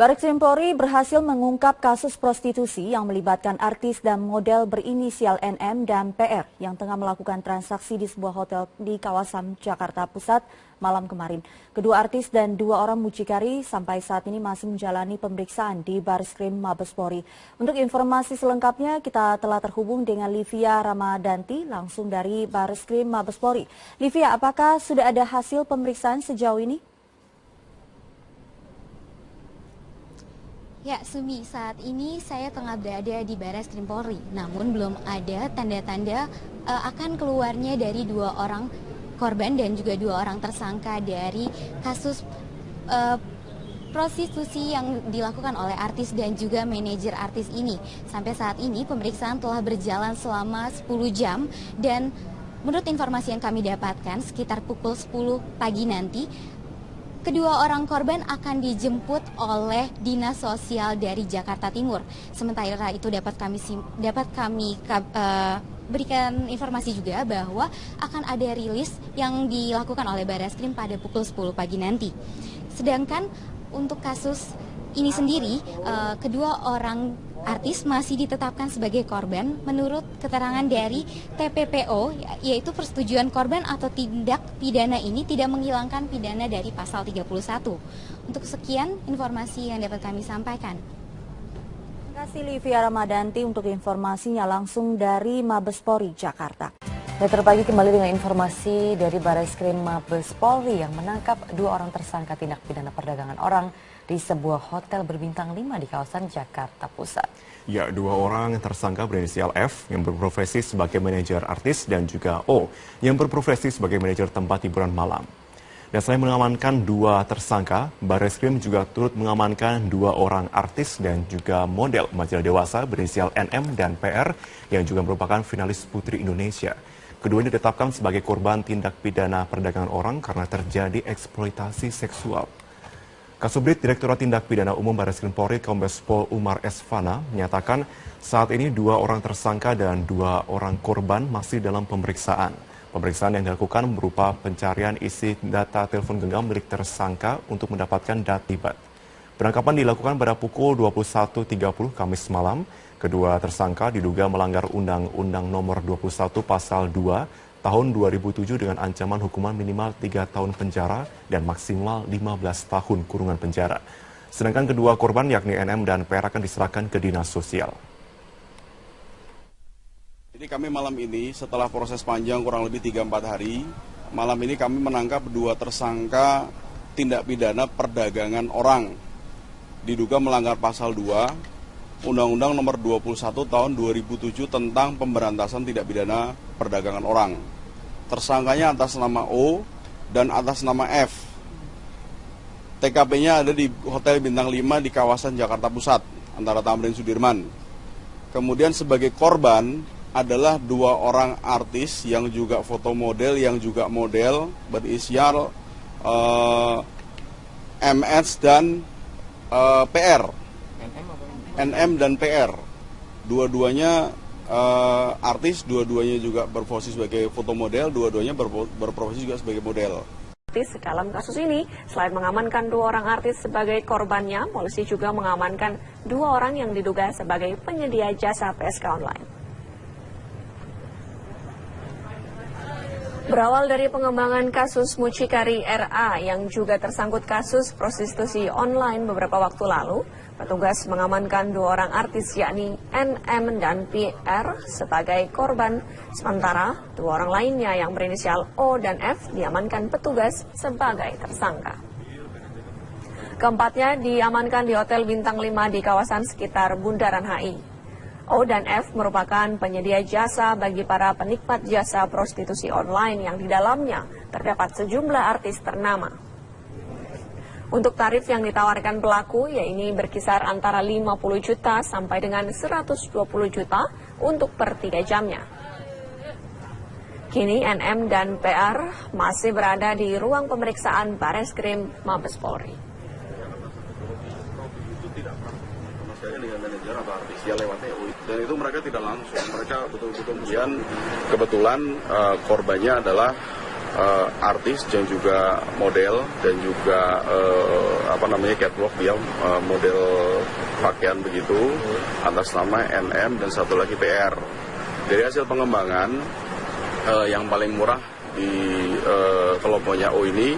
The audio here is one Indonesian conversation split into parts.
Barreskrim Polri berhasil mengungkap kasus prostitusi yang melibatkan artis dan model berinisial NM dan PR yang tengah melakukan transaksi di sebuah hotel di kawasan Jakarta Pusat malam kemarin. Kedua artis dan dua orang mucikari sampai saat ini masih menjalani pemeriksaan di Barreskrim Mabes Polri. Untuk informasi selengkapnya kita telah terhubung dengan Livia Ramadanti langsung dari Barreskrim Mabes Polri. Livia, apakah sudah ada hasil pemeriksaan sejauh ini? Ya, Sumi, saat ini saya tengah berada di Barreskrim Polri, namun belum ada tanda-tanda akan keluarnya dari dua orang korban dan juga dua orang tersangka dari kasus prostitusi yang dilakukan oleh artis dan juga manajer artis ini. Sampai saat ini pemeriksaan telah berjalan selama 10 jam dan menurut informasi yang kami dapatkan sekitar pukul 10 pagi nanti, kedua orang korban akan dijemput oleh Dinas Sosial dari Jakarta Timur. Sementara itu dapat kami berikan informasi juga bahwa akan ada rilis yang dilakukan oleh Barreskrim pada pukul 10 pagi nanti. Sedangkan untuk kasus ini sendiri, kedua orang artis masih ditetapkan sebagai korban menurut keterangan dari TPPO, yaitu persetujuan korban atau tindak pidana ini tidak menghilangkan pidana dari pasal 31. Untuk sekian informasi yang dapat kami sampaikan. Terima kasih Livia Ramadanti untuk informasinya langsung dari Mabes Polri, Jakarta. Metro Pagi kembali dengan informasi dari Barreskrim Mabes Polri yang menangkap dua orang tersangka tindak pidana perdagangan orang di sebuah hotel berbintang 5 di kawasan Jakarta Pusat. Ya, dua orang tersangka berinisial F yang berprofesi sebagai manajer artis dan juga O yang berprofesi sebagai manajer tempat hiburan malam. Dan selain mengamankan dua tersangka, Barreskrim juga turut mengamankan dua orang artis dan juga model majalah dewasa berinisial NM dan PR yang juga merupakan finalis Putri Indonesia. Keduanya ditetapkan sebagai korban tindak pidana perdagangan orang karena terjadi eksploitasi seksual. Kasubdit Direktorat Tindak Pidana Umum Barreskrim Polri Kombes Pol Umar Esfana menyatakan saat ini dua orang tersangka dan dua orang korban masih dalam pemeriksaan. Pemeriksaan yang dilakukan berupa pencarian isi data telepon genggam milik tersangka untuk mendapatkan data terlibat. Penangkapan dilakukan pada pukul 21.30 Kamis malam. Kedua tersangka diduga melanggar Undang-Undang Nomor 21 Pasal 2 Tahun 2007 dengan ancaman hukuman minimal 3 tahun penjara dan maksimal 15 tahun kurungan penjara. Sedangkan kedua korban yakni NM dan PR akan diserahkan ke Dinas Sosial. Jadi kami malam ini setelah proses panjang kurang lebih 3-4 hari, malam ini kami menangkap dua tersangka tindak pidana perdagangan orang. Diduga melanggar pasal 2 Undang-Undang Nomor 21 Tahun 2007 tentang pemberantasan tindak pidana perdagangan orang. Tersangkanya atas nama O dan atas nama F. TKP-nya ada di Hotel Bintang 5 di kawasan Jakarta Pusat, antara Tamrin Sudirman. Kemudian sebagai korban adalah dua orang artis yang juga foto model, yang juga model, berinisial MS dan PR. NM dan PR, dua-duanya artis, dua-duanya juga berprofesi sebagai foto model, dua-duanya berprofesi juga sebagai model. Dalam kasus ini, selain mengamankan dua orang artis sebagai korbannya, polisi juga mengamankan dua orang yang diduga sebagai penyedia jasa PSK online. Berawal dari pengembangan kasus mucikari RA yang juga tersangkut kasus prostitusi online beberapa waktu lalu, petugas mengamankan dua orang artis yakni NM dan PR sebagai korban, sementara dua orang lainnya yang berinisial O dan F diamankan petugas sebagai tersangka. Keempatnya diamankan di Hotel Bintang 5 di kawasan sekitar Bundaran HI. O dan F merupakan penyedia jasa bagi para penikmat jasa prostitusi online yang di dalamnya terdapat sejumlah artis ternama. Untuk tarif yang ditawarkan pelaku, yaitu berkisar antara 50 juta sampai dengan 120 juta untuk per 3 jamnya. Kini NM dan PR masih berada di ruang pemeriksaan Barreskrim Mabes Polri. Dengan manajer atau artis dia lewat TU dan itu mereka tidak langsung, mereka betul-betul kemudian kebetulan korbannya adalah artis dan juga model dan juga catwalk, dia model pakaian begitu atas nama NM dan satu lagi PR. Dari hasil pengembangan yang paling murah di kelompoknya O ini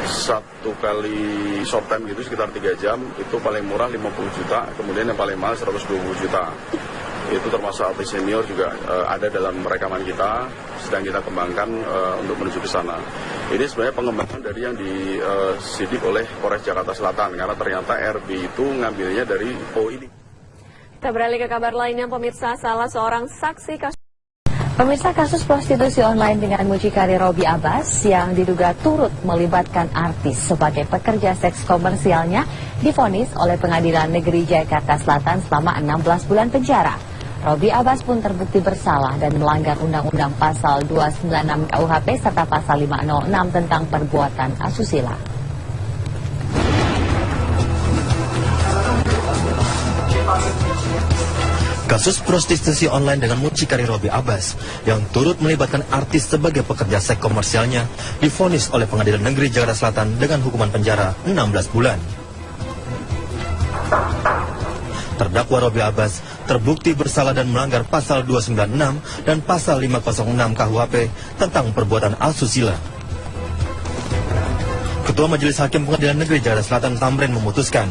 satu kali short time gitu sekitar 3 jam itu paling murah 50 juta, kemudian yang paling mahal 120 juta. Itu termasuk artis senior juga ada dalam rekaman kita, sedang kita kembangkan untuk menuju ke sana. Ini sebenarnya pengembangan dari yang disidik oleh Polres Jakarta Selatan, karena ternyata RB itu ngambilnya dari O ini. Kita beralih ke kabar lainnya, pemirsa. Salah seorang saksi kasus prostitusi online dengan mucikari Robby Abbas yang diduga turut melibatkan artis sebagai pekerja seks komersialnya divonis oleh Pengadilan Negeri Jakarta Selatan selama 16 bulan penjara. Robby Abbas pun terbukti bersalah dan melanggar Undang-Undang Pasal 296 KUHP serta Pasal 506 tentang perbuatan asusila. Kasus prostitusi online dengan mucikari Robby Abbas yang turut melibatkan artis sebagai pekerja seks komersialnya divonis oleh Pengadilan Negeri Jakarta Selatan dengan hukuman penjara 16 bulan. Terdakwa Robby Abbas terbukti bersalah dan melanggar Pasal 296 dan Pasal 506 KUHP tentang perbuatan asusila. Ketua Majelis Hakim Pengadilan Negeri Jakarta Selatan Tamrin memutuskan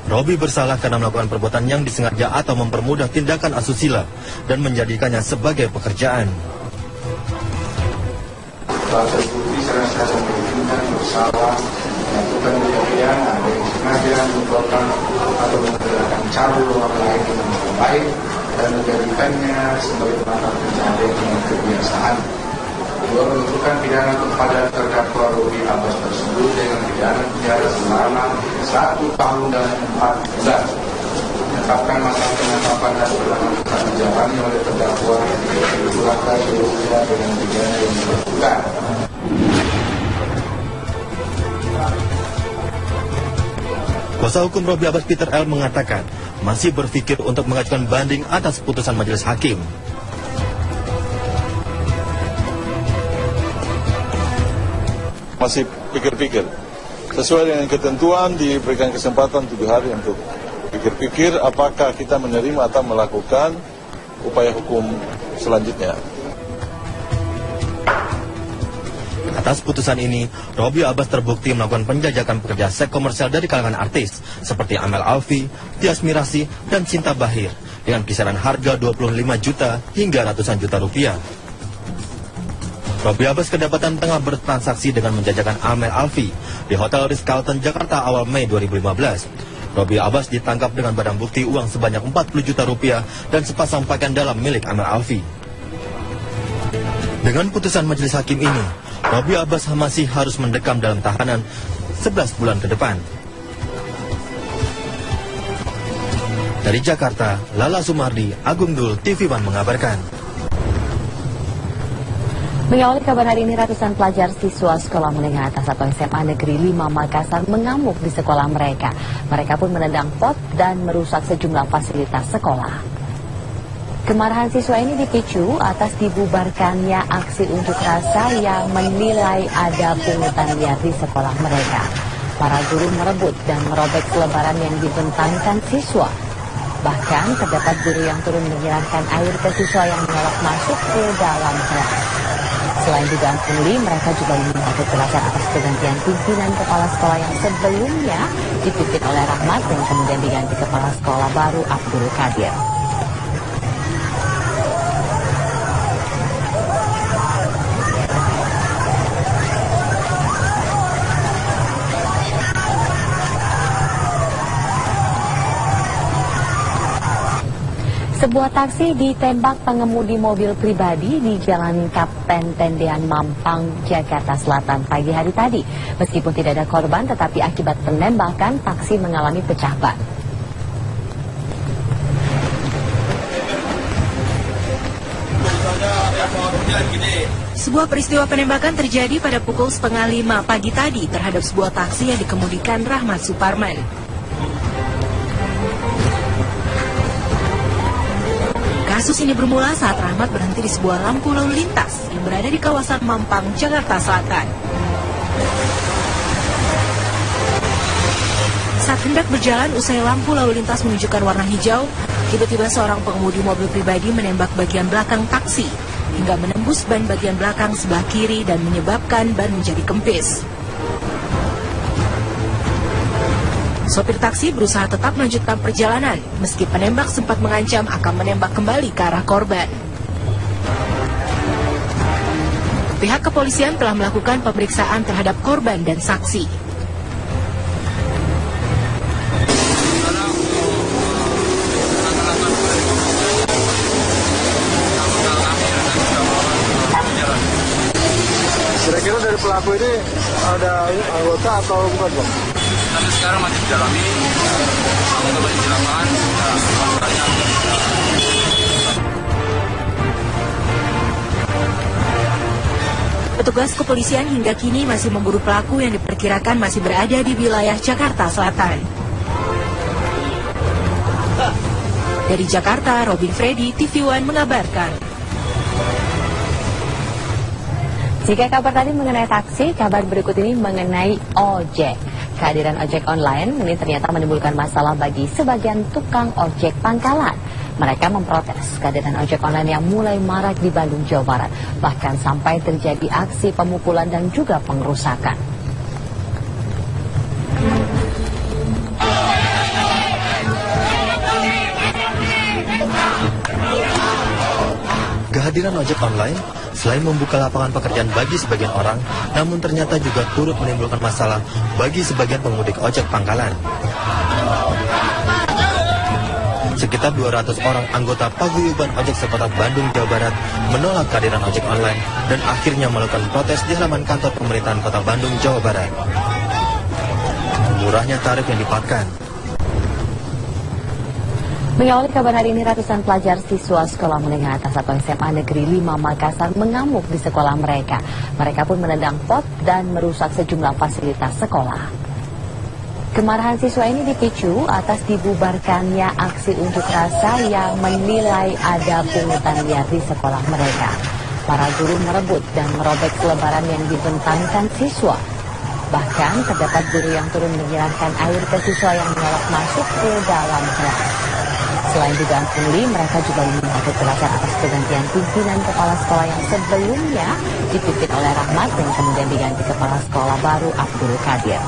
Robby bersalah karena melakukan perbuatan yang disengaja atau mempermudah tindakan asusila dan menjadikannya sebagai pekerjaan. Setelah terbukti secara memungkinkan bersalah melakukan kejadian ada yang sengaja menyebabkan atau menggunakan cara orang lain dengan baik dan menjadikannya sebagai perangkat kejadian dengan kebiasaan. Kedua, menentukan pidana kepada terdakwa Robby Abbas tersebut dengan pidana penjara selama 1 tahun dan 4 bulan. Menetapkan masa penetapan dan pertanggung jawabannya oleh terdakwa dipulangkan seluruhnya dengan pidana yang dilakukan. Kuasa hukum Robby Abbas Peter L. mengatakan masih berpikir untuk mengajukan banding atas putusan majelis hakim. Masih pikir-pikir. Sesuai dengan ketentuan diberikan kesempatan 7 hari untuk pikir-pikir apakah kita menerima atau melakukan upaya hukum selanjutnya. Atas putusan ini, Robby Abbas terbukti melakukan penjajakan pekerja seks komersial dari kalangan artis seperti Amel Alfi, Tias Mirasih, dan Cinta Bahir dengan kisaran harga 25 juta hingga ratusan juta rupiah. Robby Abbas kedapatan tengah bertransaksi dengan menjajakan Amel Alfi di Hotel Ritz-Carlton Jakarta awal Mei 2015. Robby Abbas ditangkap dengan barang bukti uang sebanyak 40 juta rupiah dan sepasang pakaian dalam milik Amel Alfi. Dengan putusan majelis hakim ini, Robby Abbas masih harus mendekam dalam tahanan 11 bulan ke depan. Dari Jakarta, Lala Sumardi, Agung Dul, TV One mengabarkan. Mengawali kabar hari ini, ratusan pelajar siswa sekolah menengah atas atau SMA Negeri 5 Makassar mengamuk di sekolah mereka. Mereka pun menendang pot dan merusak sejumlah fasilitas sekolah. Kemarahan siswa ini dipicu atas dibubarkannya aksi unjuk rasa yang menilai ada pungutan liar di sekolah mereka. Para guru merebut dan merobek selebaran yang dibentangkan siswa. Bahkan terdapat guru yang turun menyiramkan air ke siswa yang menolak masuk ke dalam kelas. Selain dugaan pungli, mereka juga meminta kejelasan atas pergantian pimpinan kepala sekolah yang sebelumnya dipimpin oleh Rahmat dan kemudian diganti kepala sekolah baru Abdul Qadir. Sebuah taksi ditembak pengemudi mobil pribadi di Jalan Kapten Tendean Mampang, Jakarta Selatan pagi hari tadi. Meskipun tidak ada korban, tetapi akibat penembakan taksi mengalami pecah ban. Sebuah peristiwa penembakan terjadi pada pukul 4:30 pagi tadi terhadap sebuah taksi yang dikemudikan Rahmat Suparman. Kasus ini bermula saat Rahmat berhenti di sebuah lampu lalu lintas yang berada di kawasan Mampang, Jakarta Selatan. Saat hendak berjalan usai lampu lalu lintas menunjukkan warna hijau, tiba-tiba seorang pengemudi mobil pribadi menembak bagian belakang taksi hingga menembus ban bagian belakang sebelah kiri dan menyebabkan ban menjadi kempis. Sopir taksi berusaha tetap melanjutkan perjalanan, meski penembak sempat mengancam akan menembak kembali ke arah korban. Pihak kepolisian telah melakukan pemeriksaan terhadap korban dan saksi. Kira-kira dari pelaku ini ada anggota atau bukan, Bang? Sampai sekarang masih didalami, untuk masih lapangan, Petugas kepolisian hingga kini masih memburu pelaku yang diperkirakan masih berada di wilayah Jakarta Selatan. Dari Jakarta, Robin Freddy, TV One mengabarkan. Jika kabar tadi mengenai taksi, kabar berikut ini mengenai ojek. Kehadiran ojek online ini ternyata menimbulkan masalah bagi sebagian tukang ojek pangkalan. Mereka memprotes kehadiran ojek online yang mulai marak di Bandung, Jawa Barat. Bahkan sampai terjadi aksi pemukulan dan juga pengerusakan. Kehadiran ojek online selain membuka lapangan pekerjaan bagi sebagian orang, namun ternyata juga turut menimbulkan masalah bagi sebagian pemudik ojek pangkalan. Sekitar 200 orang anggota paguyuban ojek sekota Bandung, Jawa Barat menolak kehadiran ojek online dan akhirnya melakukan protes di halaman kantor pemerintahan kota Bandung, Jawa Barat. Murahnya tarif yang dipakai. Mengawali kabar hari ini, ratusan pelajar siswa sekolah menengah atas atau SMA Negeri 5 Makassar mengamuk di sekolah mereka. Mereka pun menendang pot dan merusak sejumlah fasilitas sekolah. Kemarahan siswa ini dipicu atas dibubarkannya aksi unjuk rasa yang menilai ada pungutan liar di sekolah mereka. Para guru merebut dan merobek selebaran yang dibentangkan siswa. Bahkan terdapat guru yang turun menyiramkan air ke siswa yang menolak masuk ke dalam kelas. Selain dugaan pungli, mereka juga meminta kejelasan atas pergantian pimpinan kepala sekolah yang sebelumnya dipimpin oleh Rahmat dan kemudian diganti kepala sekolah baru Abdul Qadir.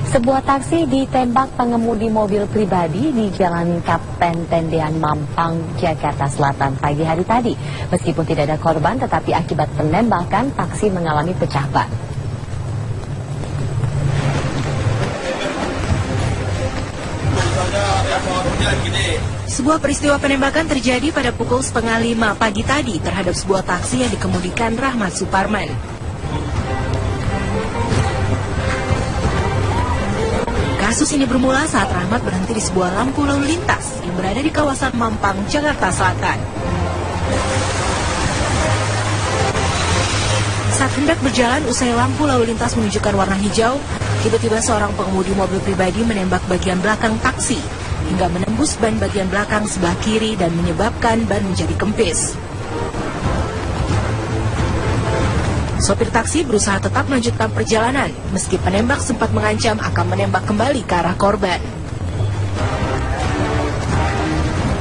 Sebuah taksi ditembak pengemudi mobil pribadi di Jalan Kapten Tendean Mampang, Jakarta Selatan pagi hari tadi. Meskipun tidak ada korban, tetapi akibat penembakan taksi mengalami pecah ban. Sebuah peristiwa penembakan terjadi pada pukul 4:30 pagi tadi terhadap sebuah taksi yang dikemudikan Rahmat Suparman. Kasus ini bermula saat Rahmat berhenti di sebuah lampu lalu lintas yang berada di kawasan Mampang, Jakarta Selatan. Saat hendak berjalan usai lampu lalu lintas menunjukkan warna hijau, tiba-tiba seorang pengemudi mobil pribadi menembak bagian belakang taksi hingga menembus ban bagian belakang sebelah kiri dan menyebabkan ban menjadi kempis. Sopir taksi berusaha tetap melanjutkan perjalanan, meski penembak sempat mengancam akan menembak kembali ke arah korban.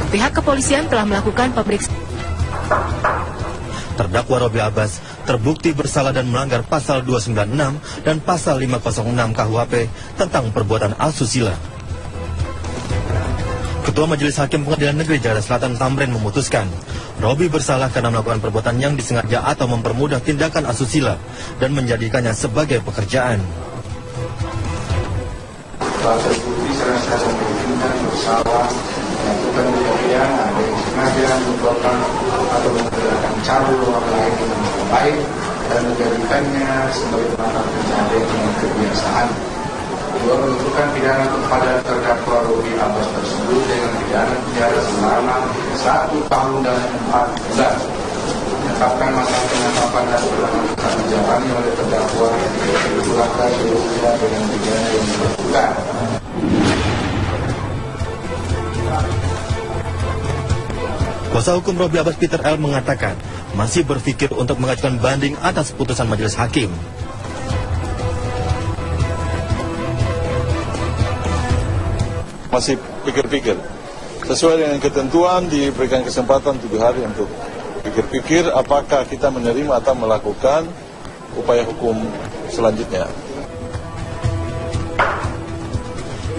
Pihak kepolisian telah melakukan pemeriksaan. Terdakwa Robi Abbas terbukti bersalah dan melanggar pasal 296 dan pasal 506 KUHP tentang perbuatan asusila. Ketua Majelis Hakim Pengadilan Negeri Jakarta Selatan Tamrin memutuskan Robi bersalah karena melakukan perbuatan yang disengaja atau mempermudah tindakan asusila dan menjadikannya sebagai pekerjaan. Telah terbukti secara memungkinkan bersalah melakukan kejadian ada yang sengaja menyebabkan atau menggunakan cara orang lain dengan baik dan menjadikannya sebagai mata kejadian dengan kebiasaan. Kedua, menentukan pidana kepada terdakwa Robi Abbas tersebut dengan pidana penjara selama 1 tahun dan 4 bulan. Menetapkan masa penetapan dan berlanjutan menjalani oleh terdakwa dikenakan seluruhnya dengan pidana yang bersangkutan. Kuasa hukum Robi Abbas Peter L mengatakan masih berpikir untuk mengajukan banding atas putusan majelis hakim. Masih pikir-pikir. Sesuai dengan ketentuan diberikan kesempatan 7 hari untuk pikir-pikir apakah kita menerima atau melakukan upaya hukum selanjutnya.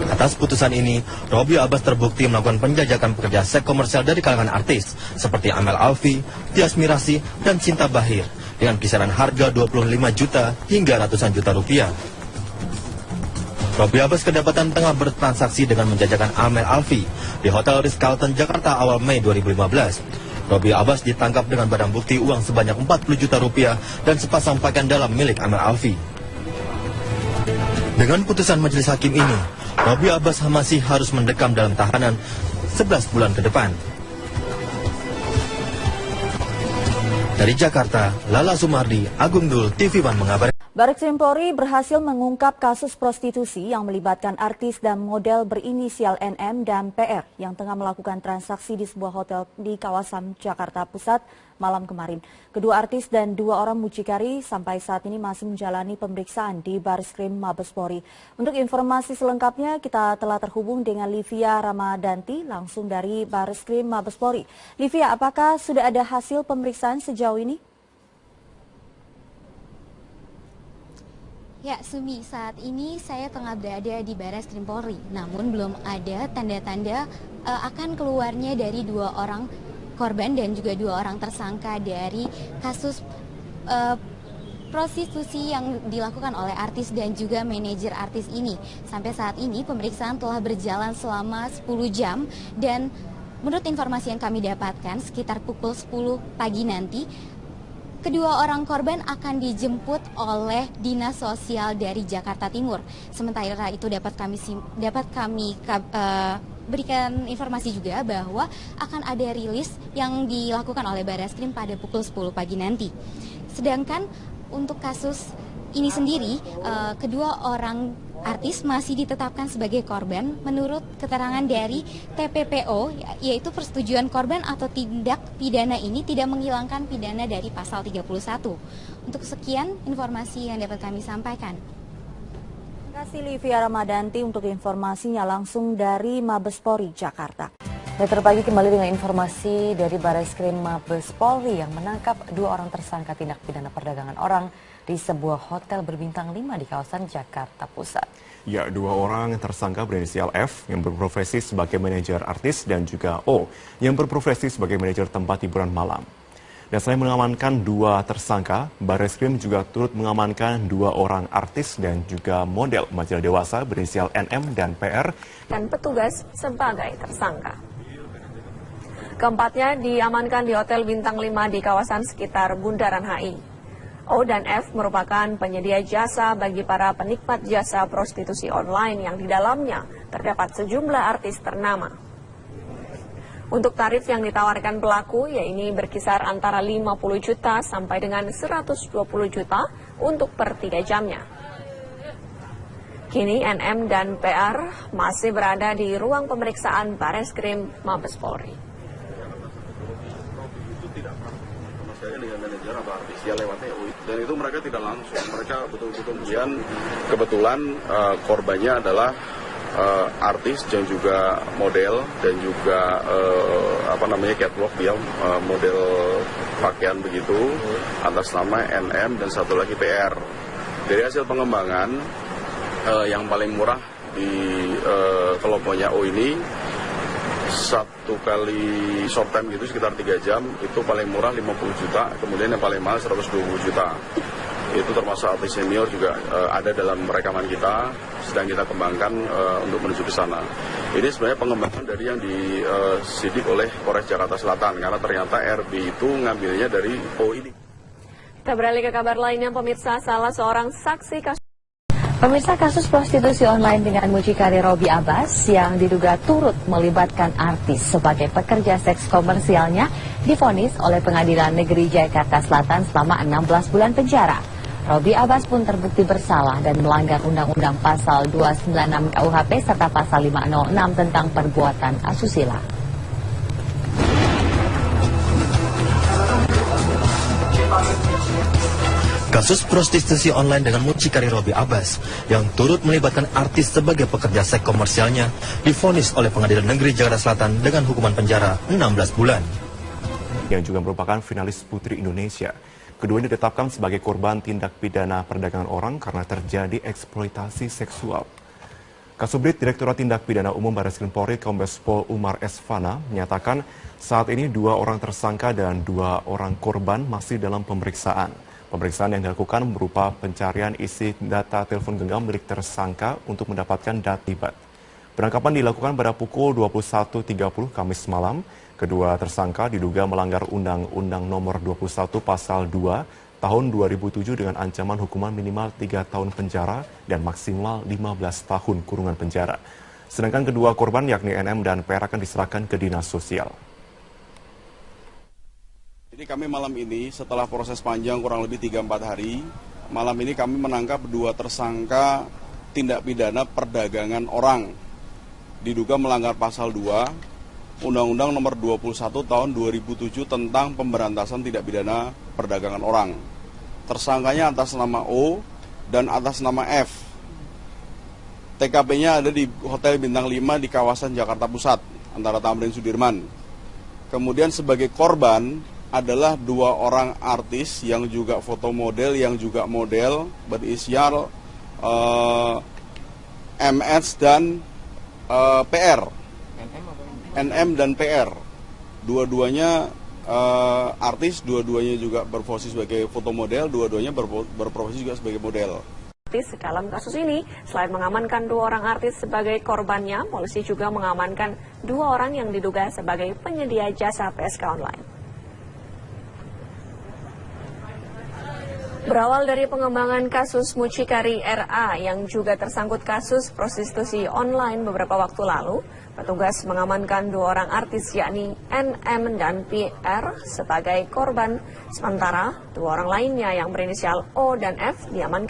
Atas putusan ini, Robi Abbas terbukti melakukan penjajakan pekerja seks komersial dari kalangan artis seperti Amel Alfi, Tias Mirasih, dan Cinta Bahir dengan kisaran harga 25 juta hingga ratusan juta rupiah. Robi Abbas kedapatan tengah bertransaksi dengan menjajakan Amel Alfi di Hotel Ritz-Carlton Jakarta awal Mei 2015. Robi Abbas ditangkap dengan barang bukti uang sebanyak 40 juta rupiah dan sepasang pakaian dalam milik Amel Alfi. Dengan putusan majelis hakim ini, Robi Abbas masih harus mendekam dalam tahanan 11 bulan ke depan. Dari Jakarta, Lala Sumardi, Agung Dul, TV One mengabarkan. Barreskrim Polri berhasil mengungkap kasus prostitusi yang melibatkan artis dan model berinisial NM dan PR yang tengah melakukan transaksi di sebuah hotel di kawasan Jakarta Pusat malam kemarin. Kedua artis dan 2 orang mucikari sampai saat ini masih menjalani pemeriksaan di Barreskrim Mabes Polri. Untuk informasi selengkapnya kita telah terhubung dengan Livia Ramadanti langsung dari Barreskrim Mabes Polri. Livia, apakah sudah ada hasil pemeriksaan sejauh ini? Ya, Sumi, saat ini saya tengah berada di Barreskrim Polri, namun belum ada tanda-tanda akan keluarnya dari 2 orang korban dan juga 2 orang tersangka dari kasus prostitusi yang dilakukan oleh artis dan juga manajer artis ini. Sampai saat ini pemeriksaan telah berjalan selama 10 jam dan menurut informasi yang kami dapatkan sekitar pukul 10 pagi nanti, kedua orang korban akan dijemput oleh Dinas Sosial dari Jakarta Timur. Sementara itu dapat kami berikan informasi juga bahwa akan ada rilis yang dilakukan oleh Barreskrim pada pukul 10 pagi nanti. Sedangkan untuk kasus ini sendiri, kedua orang artis masih ditetapkan sebagai korban menurut keterangan dari TPPO, yaitu persetujuan korban atau tindak pidana ini tidak menghilangkan pidana dari pasal 31. Untuk sekian informasi yang dapat kami sampaikan. Terima kasih Livia Ramadanti untuk informasinya langsung dari Mabes Polri Jakarta. Metro Pagi kembali dengan informasi dari Barreskrim Mabes Polri yang menangkap 2 orang tersangka tindak pidana perdagangan orang di sebuah hotel berbintang 5 di kawasan Jakarta Pusat. Ya, 2 orang tersangka berinisial F yang berprofesi sebagai manajer artis dan juga O yang berprofesi sebagai manajer tempat hiburan malam. Dan selain mengamankan 2 tersangka, Barreskrim juga turut mengamankan 2 orang artis dan juga model majalah dewasa berinisial NM dan PR dan petugas sebagai tersangka. Keempatnya diamankan di Hotel Bintang 5 di kawasan sekitar Bundaran HI. O dan F merupakan penyedia jasa bagi para penikmat jasa prostitusi online yang di dalamnya terdapat sejumlah artis ternama. Untuk tarif yang ditawarkan pelaku, yaitu berkisar antara 50 juta sampai dengan 120 juta untuk per 3 jamnya. Kini NM dan PR masih berada di ruang pemeriksaan Barreskrim Mabes Polri. Dengan manajer atau artis ya lewat TU dan itu mereka tidak langsung, mereka betul-betul kebetulan korbannya adalah artis dan juga model dan juga catwalk dia model pakaian begitu atas nama NM dan satu lagi PR. Dari hasil pengembangan yang paling murah di kelompoknya O ini 1 kali short time gitu sekitar 3 jam itu paling murah 50 juta, kemudian yang paling mahal 120 juta. Itu termasuk artis senior juga ada dalam rekaman kita, sedang kita kembangkan untuk menuju ke sana. Ini sebenarnya pengembangan dari yang disidik oleh Polres Jakarta Selatan karena ternyata RB itu ngambilnya dari O ini. Kita beralih ke kabar lainnya, pemirsa. Salah seorang saksi kasus Pemirsa, kasus prostitusi online dengan mucikari Robi Abbas yang diduga turut melibatkan artis sebagai pekerja seks komersialnya divonis oleh Pengadilan Negeri Jakarta Selatan selama 16 bulan penjara. Robi Abbas pun terbukti bersalah dan melanggar Undang-Undang Pasal 296 KUHP serta Pasal 506 tentang perbuatan asusila. Kasus prostitusi online dengan mucikari Robi Abbas yang turut melibatkan artis sebagai pekerja seks komersialnya divonis oleh Pengadilan Negeri Jakarta Selatan dengan hukuman penjara 16 bulan. Yang juga merupakan finalis Putri Indonesia. Keduanya ditetapkan sebagai korban tindak pidana perdagangan orang karena terjadi eksploitasi seksual. Kasubdit Direktorat Tindak Pidana Umum Barreskrim Polri Kombes Pol Umar Esfana menyatakan saat ini 2 orang tersangka dan 2 orang korban masih dalam pemeriksaan. Pemeriksaan yang dilakukan berupa pencarian isi data telepon genggam milik tersangka untuk mendapatkan data terlibat. Penangkapan dilakukan pada pukul 21.30 Kamis malam. Kedua tersangka diduga melanggar Undang-Undang Nomor 21 Pasal 2 Tahun 2007 dengan ancaman hukuman minimal 3 tahun penjara dan maksimal 15 tahun kurungan penjara. Sedangkan kedua korban yakni NM dan PR akan diserahkan ke Dinas Sosial. Jadi kami malam ini setelah proses panjang kurang lebih 3-4 hari, malam ini kami menangkap 2 tersangka tindak pidana perdagangan orang. Diduga melanggar pasal 2 Undang-Undang Nomor 21 Tahun 2007 tentang pemberantasan tindak pidana perdagangan orang. Tersangkanya atas nama O dan atas nama F. TKP-nya ada di Hotel Bintang 5 di kawasan Jakarta Pusat, antara Tamrin Sudirman. Kemudian sebagai korban adalah 2 orang artis yang juga foto model, yang juga model berinisial MS dan PR. NM dan PR. Dua-duanya artis, dua-duanya juga berprofesi sebagai foto model, dua-duanya berprofesi juga sebagai model. Dalam kasus ini, selain mengamankan 2 orang artis sebagai korbannya, polisi juga mengamankan 2 orang yang diduga sebagai penyedia jasa PSK online. Berawal dari pengembangan kasus mucikari RA yang juga tersangkut kasus prostitusi online beberapa waktu lalu, petugas mengamankan 2 orang artis yakni NM dan PR sebagai korban, sementara 2 orang lainnya yang berinisial O dan F diamankan.